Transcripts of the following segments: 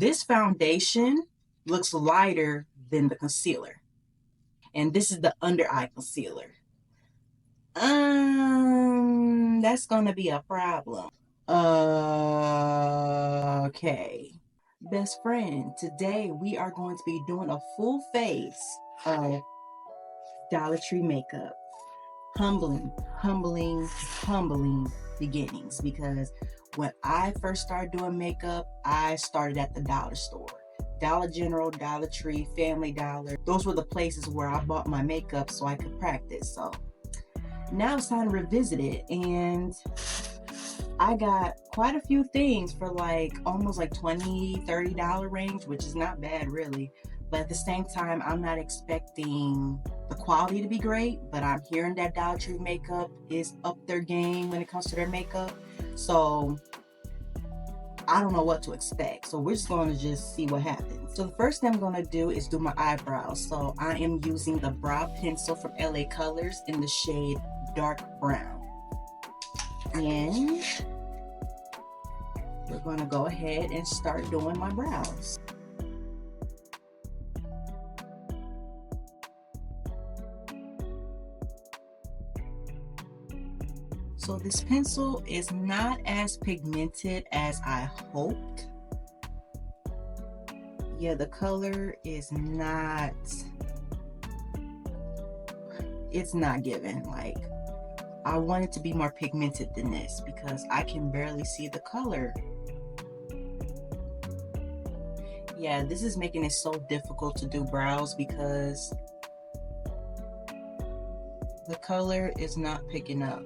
This foundation looks lighter than the concealer. And this is the under eye concealer. That's gonna be a problem. Okay. Best friend, today we are going to be doing a full face of Dollar Tree makeup. Humbling, humbling, humbling beginnings, because when I first started doing makeup, I started at the dollar store. Dollar General, Dollar Tree, Family Dollar. Those were the places where I bought my makeup so I could practice. So now it's time to revisit it, and I got quite a few things for like almost like $20-$30 range, which is not bad really. But at the same time, I'm not expecting the quality to be great, but I'm hearing that Dollar Tree makeup is up their game when it comes to their makeup. So I don't know what to expect. So we're just going to just see what happens. So the first thing I'm going to do is do my eyebrows. So I am using the brow pencil from LA Colors in the shade Dark Brown. And we're going to go ahead and start doing my brows. So this pencil is not as pigmented as I hoped. Yeah, the color is not, it's not giving. Like, I want it to be more pigmented than this because I can barely see the color. Yeah, this is making it so difficult to do brows because the color is not picking up.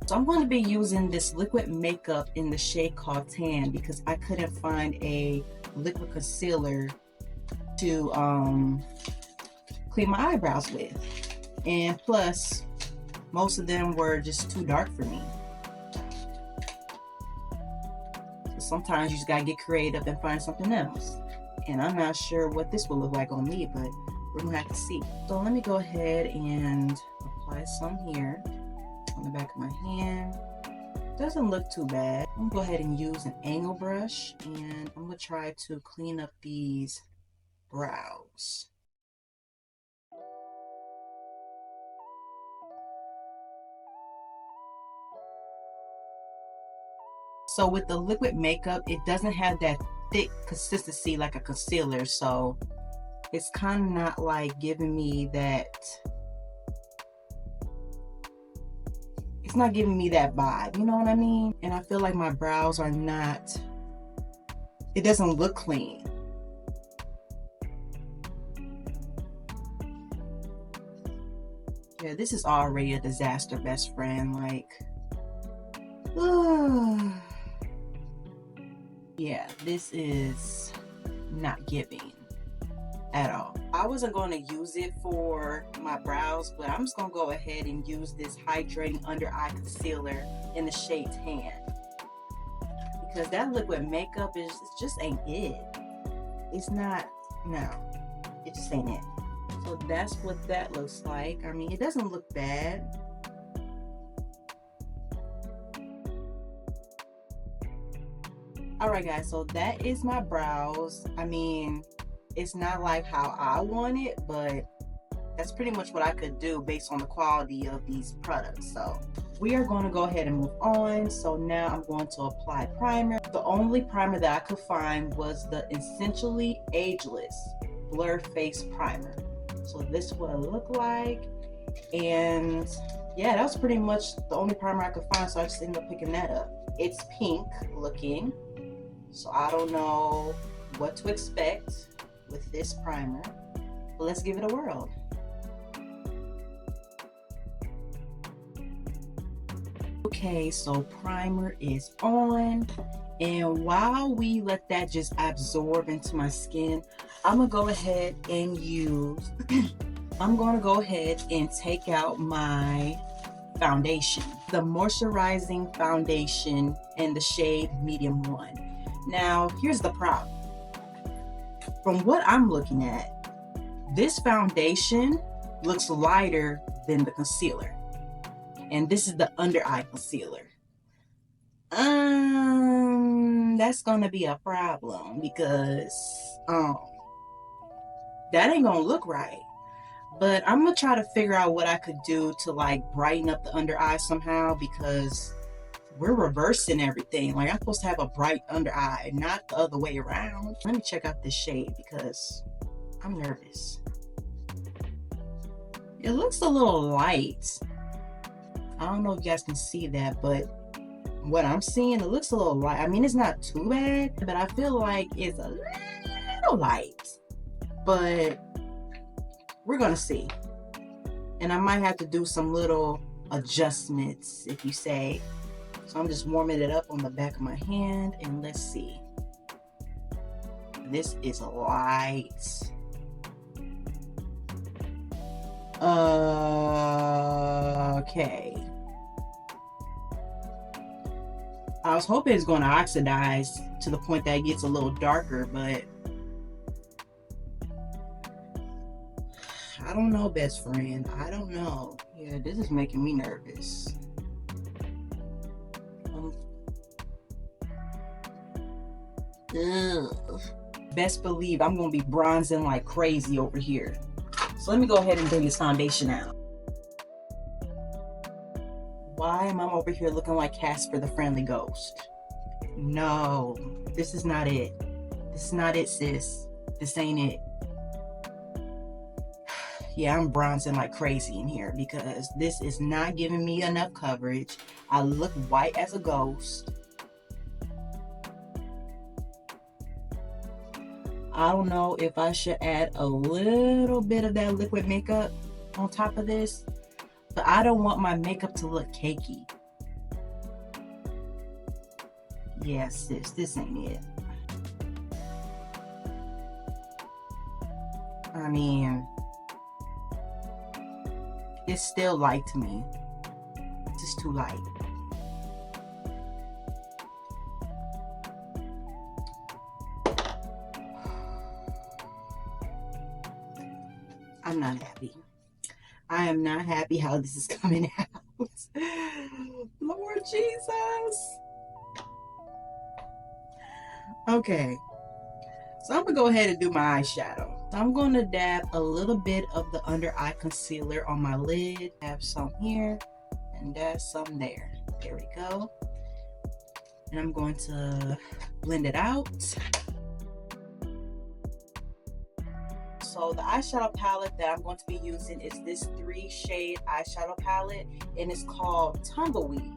So I'm going to be using this liquid makeup in the shade called Tan because I couldn't find a liquid concealer to clean my eyebrows with. And plus, most of them were just too dark for me. So sometimes you just gotta get creative and find something else. And I'm not sure what this will look like on me, but we're gonna have to see. So let me go ahead and apply some here on the back of my hand. Doesn't look too bad. I'm gonna go ahead and use an angle brush, and I'm gonna try to clean up these brows. So with the liquid makeup, it doesn't have that thick consistency like a concealer, so it's kind of not like giving me that, it's not giving me that vibe, you know what I mean? And I feel like my brows are not, it doesn't look clean. Yeah, this is already a disaster, best friend. Like, yeah, this is not giving at all. I wasn't going to use it for my brows, but I'm just going to go ahead and use this hydrating under eye concealer in the shade Tan, because that liquid makeup is just ain't it. It's not, no, it just ain't it. So that's what that looks like. I mean, it doesn't look bad. Alright guys, so that is my brows. I mean, it's not like how I want it, but that's pretty much what I could do based on the quality of these products. So we are going to go ahead and move on. So now I'm going to apply primer. The only primer that I could find was the Essentially Ageless Blur Face Primer. So this is what it looked like. And yeah, that was pretty much the only primer I could find, so I just ended up picking that up. It's pink looking, so I don't know what to expect with this primer, but let's give it a whirl. Okay, so primer is on, and while we let that just absorb into my skin, I'm gonna go ahead and use I'm gonna go ahead and take out my foundation, the moisturizing foundation in the shade Medium 1. Now, here's the problem. From what I'm looking at, this foundation looks lighter than the concealer. And this is the under eye concealer. That's gonna be a problem because that ain't gonna look right. But I'm gonna try to figure out what I could do to like brighten up the under eye somehow, because we're reversing everything. Like, I'm supposed to have a bright under eye, not the other way around. Let me check out this shade because I'm nervous. It looks a little light. I don't know if you guys can see that, but what I'm seeing, it looks a little light. I mean, it's not too bad, but I feel like it's a little light. But we're gonna see. And I might have to do some little adjustments, if you say. So I'm just warming it up on the back of my hand, and let's see. This is light. Okay. I was hoping it's going to oxidize to the point that it gets a little darker, but I don't know, best friend. I don't know. Yeah, this is making me nervous. Best believe I'm going to be bronzing like crazy over here. So let me go ahead and bring this foundation out. Why am I over here looking like Casper the Friendly Ghost? No, this is not it. This is not it, sis. This ain't it. Yeah, I'm bronzing like crazy in here because this is not giving me enough coverage. I look white as a ghost. I don't know if I should add a little bit of that liquid makeup on top of this, but I don't want my makeup to look cakey. Yeah, sis, this ain't it. I mean, it's still light to me. It's just too light. I'm not happy. I am not happy how this is coming out. Lord Jesus. Okay. So I'm gonna go ahead and do my eyeshadow. So I'm gonna dab a little bit of the under eye concealer on my lid. Have some here and dab some there. There we go. And I'm going to blend it out. So the eyeshadow palette that I'm going to be using is this 3-shade eyeshadow palette, and it's called Tumbleweed.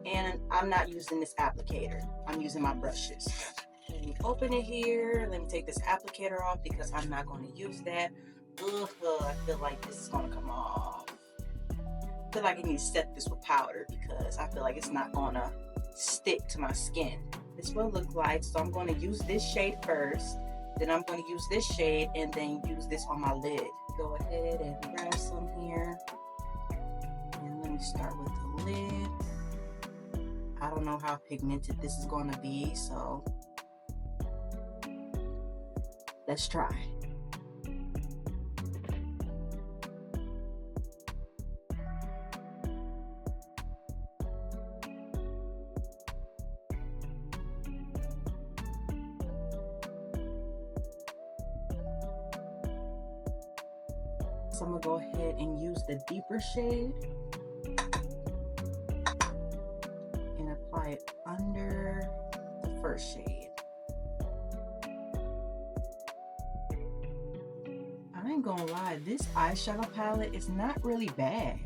And I'm not using this applicator. I'm using my brushes. Let me open it here. Let me take this applicator off because I'm not going to use that. Ugh, I feel like this is going to come off. I feel like I need to set this with powder because I feel like it's not going to stick to my skin. This will look like, so I'm going to use this shade first. Then I'm going to use this shade and then use this on my lid. Go ahead and grab some here. And let me start with the lid. I don't know how pigmented this is going to be, so let's try. So I'm gonna go ahead and use the deeper shade and apply it under the first shade. I ain't gonna lie, this eyeshadow palette is not really bad.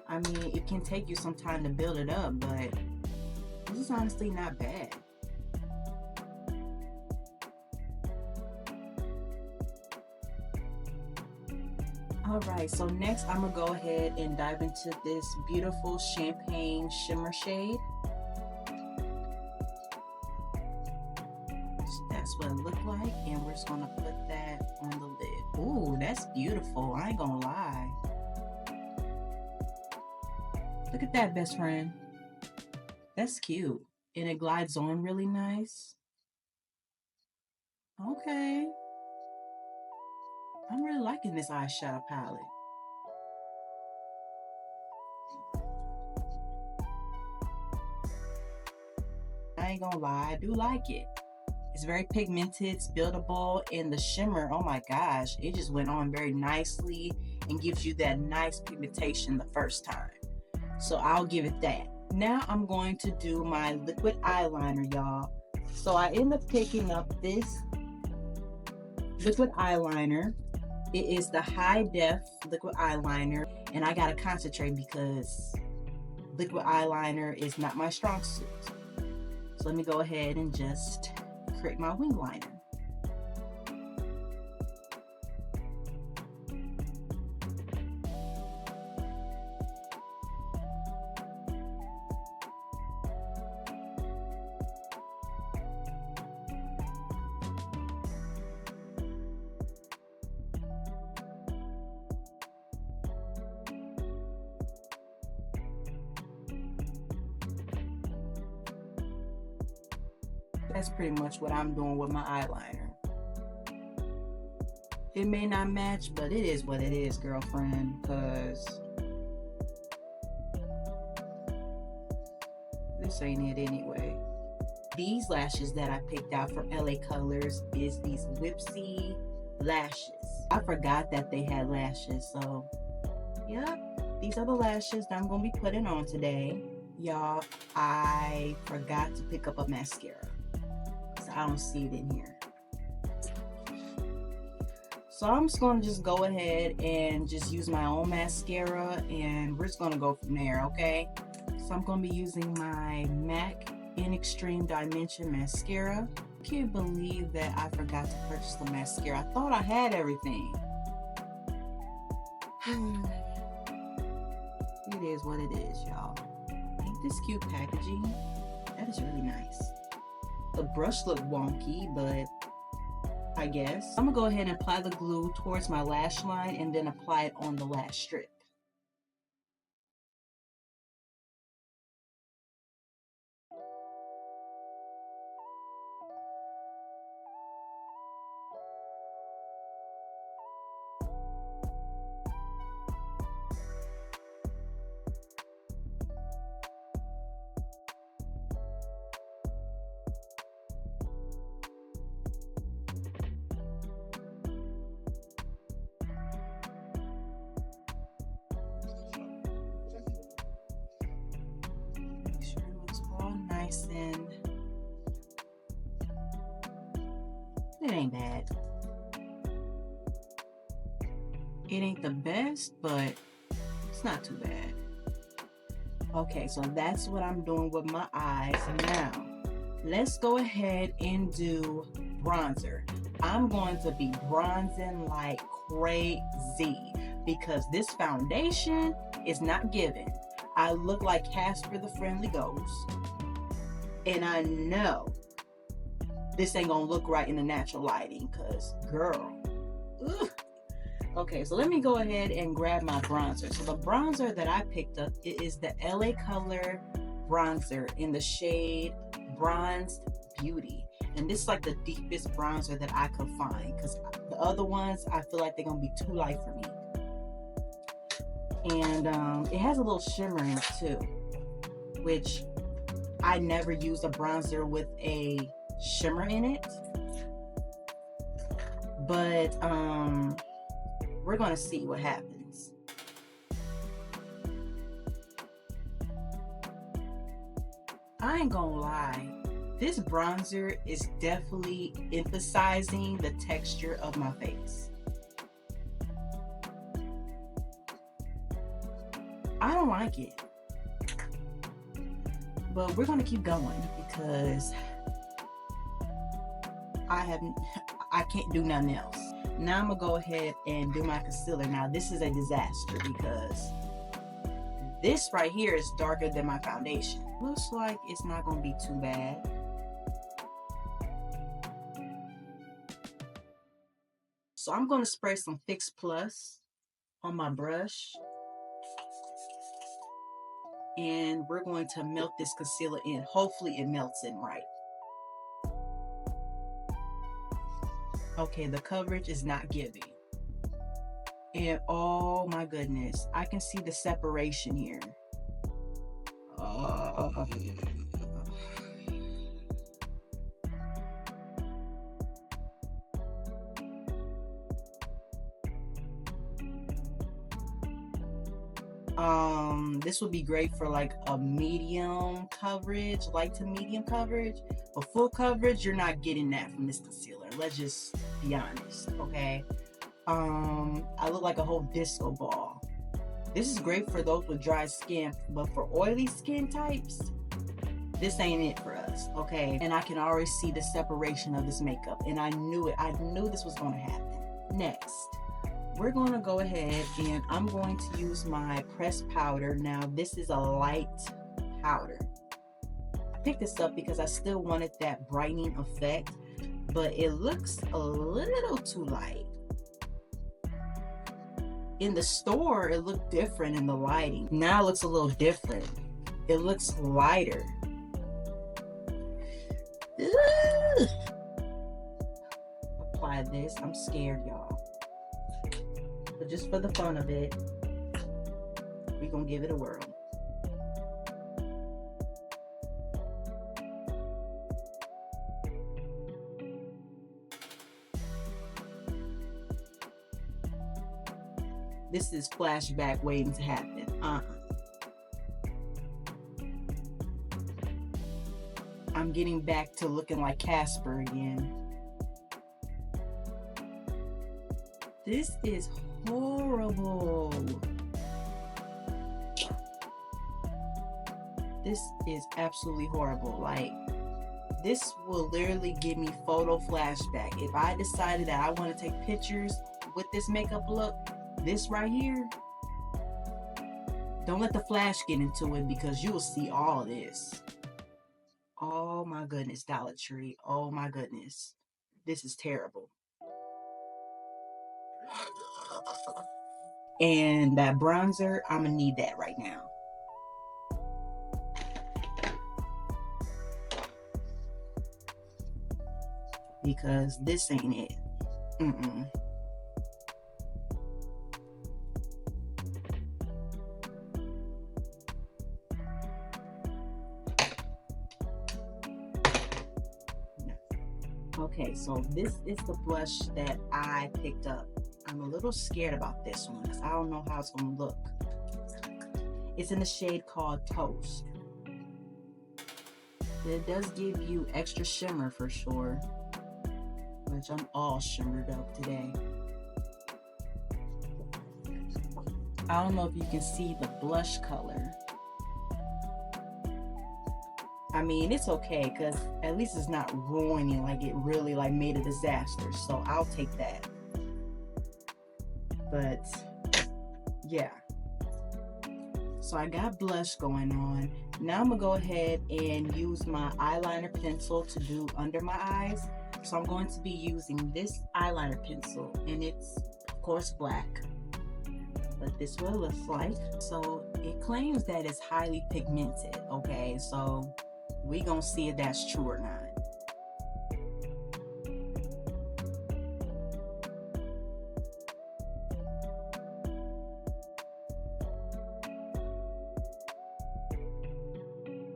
I mean, it can take you some time to build it up, but this is honestly not bad. Alright, so next I'm going to go ahead and dive into this beautiful champagne shimmer shade. So that's what it looked like, and we're just going to put that on the lid. Ooh, that's beautiful. I ain't going to lie. Look at that, best friend. That's cute. And it glides on really nice. Okay. I'm really liking this eyeshadow palette. I ain't gonna lie, I do like it. It's very pigmented, it's buildable, and the shimmer, oh my gosh, it just went on very nicely and gives you that nice pigmentation the first time. So I'll give it that. Now I'm going to do my liquid eyeliner, y'all. So I end up picking up this liquid eyeliner. It is the High Def liquid eyeliner, and I gotta concentrate because liquid eyeliner is not my strong suit. So let me go ahead and just create my wing liner. That's pretty much what I'm doing with my eyeliner. It may not match, but it is what it is, girlfriend, because this ain't it anyway. These lashes that I picked out from LA Colors is these Whipsy lashes. I forgot that they had lashes, so yep, these are the lashes that I'm going to be putting on today. Y'all, I forgot to pick up a mascara. I don't see it in here. So I'm just going to just go ahead and just use my own mascara, and we're just going to go from there, okay? So I'm going to be using my MAC in Extreme Dimension mascara. I can't believe that I forgot to purchase the mascara. I thought I had everything. It is what it is, y'all. Ain't this cute packaging? That is really nice. The brush looked wonky, but I guess. I'm gonna go ahead and apply the glue towards my lash line and then apply it on the lash strip. And it ain't bad. It ain't the best, but it's not too bad. Okay, so that's what I'm doing with my eyes. Now, let's go ahead and do bronzer. I'm going to be bronzing like crazy because this foundation is not giving. I look like Casper the Friendly Ghost. And I know this ain't gonna look right in the natural lighting, cause girl. Ugh. Okay, so let me go ahead and grab my bronzer. So the bronzer that I picked up, it is the LA Color bronzer in the shade Bronzed Beauty. And this is like the deepest bronzer that I could find, because the other ones, I feel like they're gonna be too light for me. And it has a little shimmer in it too, which I never use a bronzer with a shimmer in it, but we're gonna see what happens. I ain't gonna lie, this bronzer is definitely emphasizing the texture of my face. I don't like it. But we're gonna keep going because I can't do nothing else. Now I'm gonna go ahead and do my concealer. Now this is a disaster because this right here is darker than my foundation. Looks like it's not gonna be too bad. So I'm gonna spray some Fix Plus on my brush. And we're going to melt this concealer in. Hopefully it melts in right. Okay, the coverage is not giving. And oh my goodness, I can see the separation here. This would be great for like a medium coverage, light to medium coverage, but full coverage, you're not getting that from this concealer. Let's just be honest, okay? I look like a whole disco ball. This is great for those with dry skin, but for oily skin types, this ain't it for us, okay? And I can already see the separation of this makeup, and I knew it. I knew this was gonna happen. Next, we're going to go ahead and I'm going to use my pressed powder. Now, this is a light powder. I picked this up because I still wanted that brightening effect, but it looks a little too light. In the store, it looked different in the lighting. Now it looks a little different. It looks lighter. Ugh. Apply this. I'm scared, y'all. But just for the fun of it, we're gonna give it a whirl. This is flashback waiting to happen. I'm getting back to looking like Casper again. This is horrible. This is absolutely horrible. Like, this will literally give me photo flashback. If I decided that I want to take pictures with this makeup look, this right here, don't let the flash get into it because you will see all this. Oh my goodness, Dollar Tree. Oh my goodness. This is terrible. And that bronzer, I'm gonna need that right now. Because this ain't it. Okay, so this is the blush that I picked up. I'm a little scared about this one because I don't know how it's gonna look. It's in the shade called Toast. It does give you extra shimmer for sure, which I'm all shimmered up today. I don't know if you can see the blush color. I mean, it's okay because at least it's not ruining like it really like made a disaster. So I'll take that. But yeah. So I got blush going on. Now I'm gonna go ahead and use my eyeliner pencil to do under my eyes. So I'm going to be using this eyeliner pencil, and it's of course black. But this is what it looks like. So it claims that it's highly pigmented. Okay, so we gonna see if that's true or not.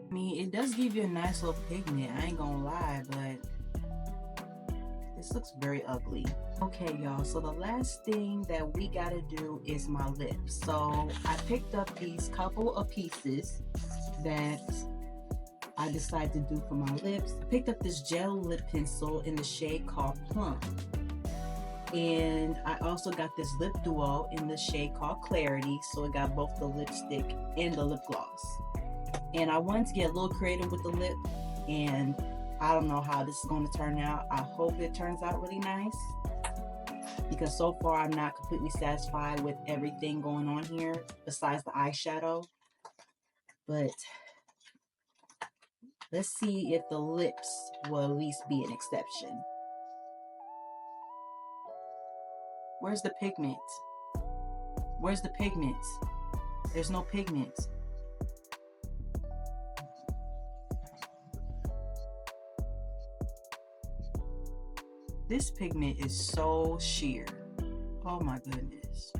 I mean, it does give you a nice little pigment, I ain't gonna lie, but this looks very ugly. Okay, y'all, so the last thing that we gotta do is my lips. So I picked up these couple of pieces that I decided to do for my lips. I picked up this gel lip pencil in the shade called Plum. And I also got this lip duo in the shade called Clarity. So it got both the lipstick and the lip gloss. And I wanted to get a little creative with the lip. And I don't know how this is going to turn out. I hope it turns out really nice. Because so far I'm not completely satisfied with everything going on here besides the eyeshadow. But let's see if the lips will at least be an exception. Where's the pigment? Where's the pigment? There's no pigment. This pigment is so sheer. Oh my goodness.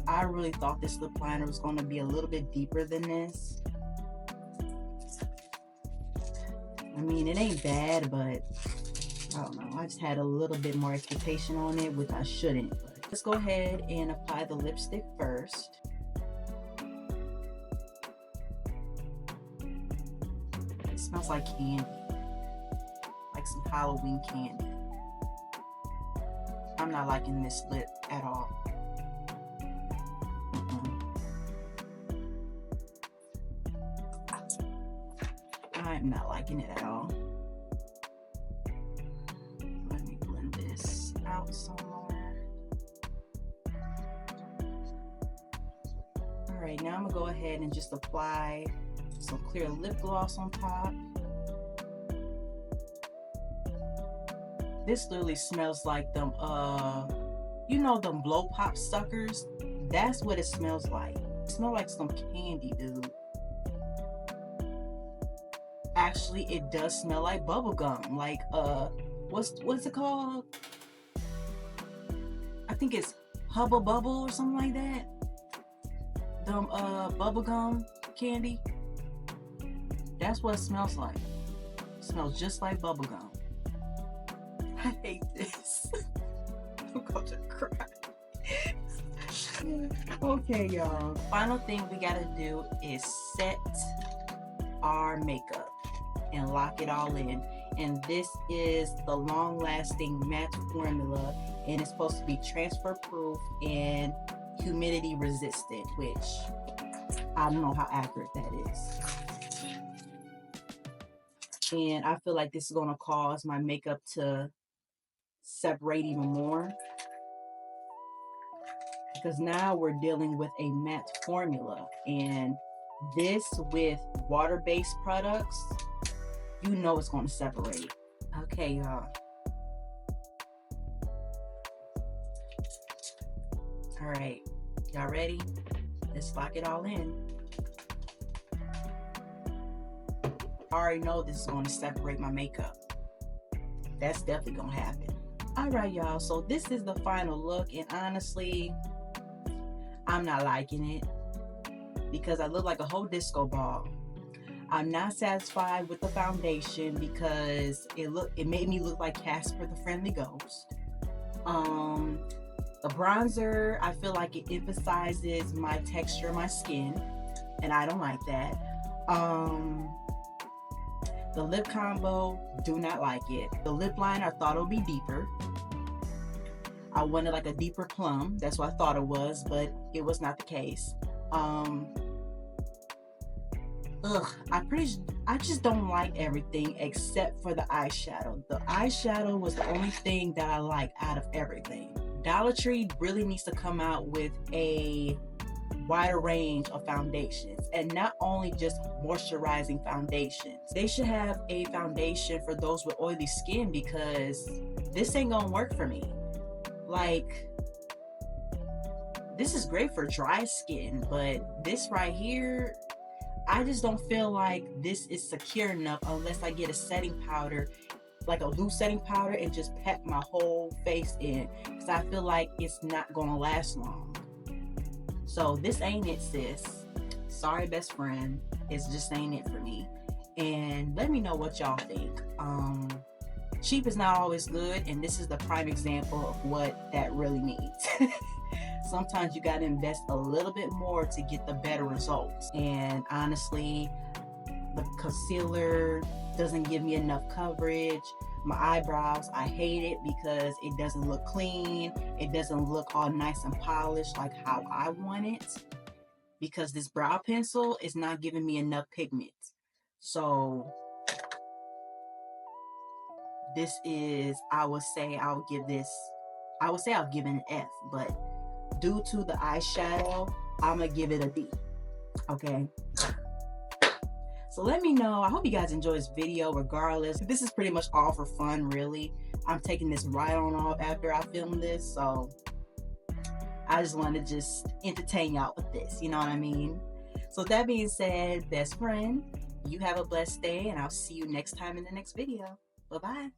I really thought this lip liner was going to be a little bit deeper than this. I mean, it ain't bad, but I don't know. I just had a little bit more expectation on it, which I shouldn't. But let's go ahead and apply the lipstick first. It smells like candy, like some Halloween candy. I'm not liking this lip at all. I'm not liking it at all. Let me blend this out some more. Alright, now I'm going to go ahead and just apply some clear lip gloss on top. This literally smells like them, you know, them blow pop suckers? That's what it smells like. It smells like some candy, dude. Actually, it does smell like bubble gum. Like, what's it called? I think it's Hubba Bubble or something like that. Them, bubble gum candy. That's what it smells like. It smells just like bubble gum. I hate this. I'm going to cry. Okay, y'all. Final thing we gotta do is set our makeup and lock it all in. And this is the long-lasting matte formula, and it's supposed to be transfer proof and humidity resistant, which I don't know how accurate that is. And I feel like this is going to cause my makeup to separate even more, because now we're dealing with a matte formula, and this with water-based products, you know it's going to separate. Okay, y'all. All right, y'all ready? Let's lock it all in. I already know this is going to separate my makeup. That's definitely going to happen. All right, y'all, so this is the final look, and honestly, I'm not liking it because I look like a whole disco ball. I'm not satisfied with the foundation because it made me look like Casper the Friendly Ghost. The bronzer, I feel like it emphasizes my texture of my skin, and I don't like that. The lip combo, do not like it. The lip liner, I thought it would be deeper. I wanted like a deeper plum. That's what I thought it was, but it was not the case. I just don't like everything except for the eyeshadow. The eyeshadow was the only thing that I like out of everything. Dollar Tree really needs to come out with a wider range of foundations, and not only just moisturizing foundations. They should have a foundation for those with oily skin, because this ain't gonna work for me. Like, this is great for dry skin, but this right here, I just don't feel like this is secure enough unless I get a setting powder, like a loose setting powder, and just pat my whole face in, because I feel like it's not gonna last long. So this ain't it, sis. Sorry, best friend. It's just ain't it for me. And let me know what y'all think. Cheap is not always good, and this is the prime example of what that really means. Sometimes you gotta invest a little bit more to get the better results. And honestly, the concealer doesn't give me enough coverage. My eyebrows, I hate it because it doesn't look clean. It doesn't look all nice and polished like how I want it, because this brow pencil is not giving me enough pigment. So this is, I would say I'll give it an F, but due to the eyeshadow, I'm gonna give it a B. Okay. So let me know. I hope you guys enjoy this video regardless. This is pretty much all for fun, really. I'm taking this right on off after I film this, so I just want to just entertain y'all with this, you know what I mean? So with that being said, best friend, you have a blessed day, and I'll see you next time in the next video. Bye-bye.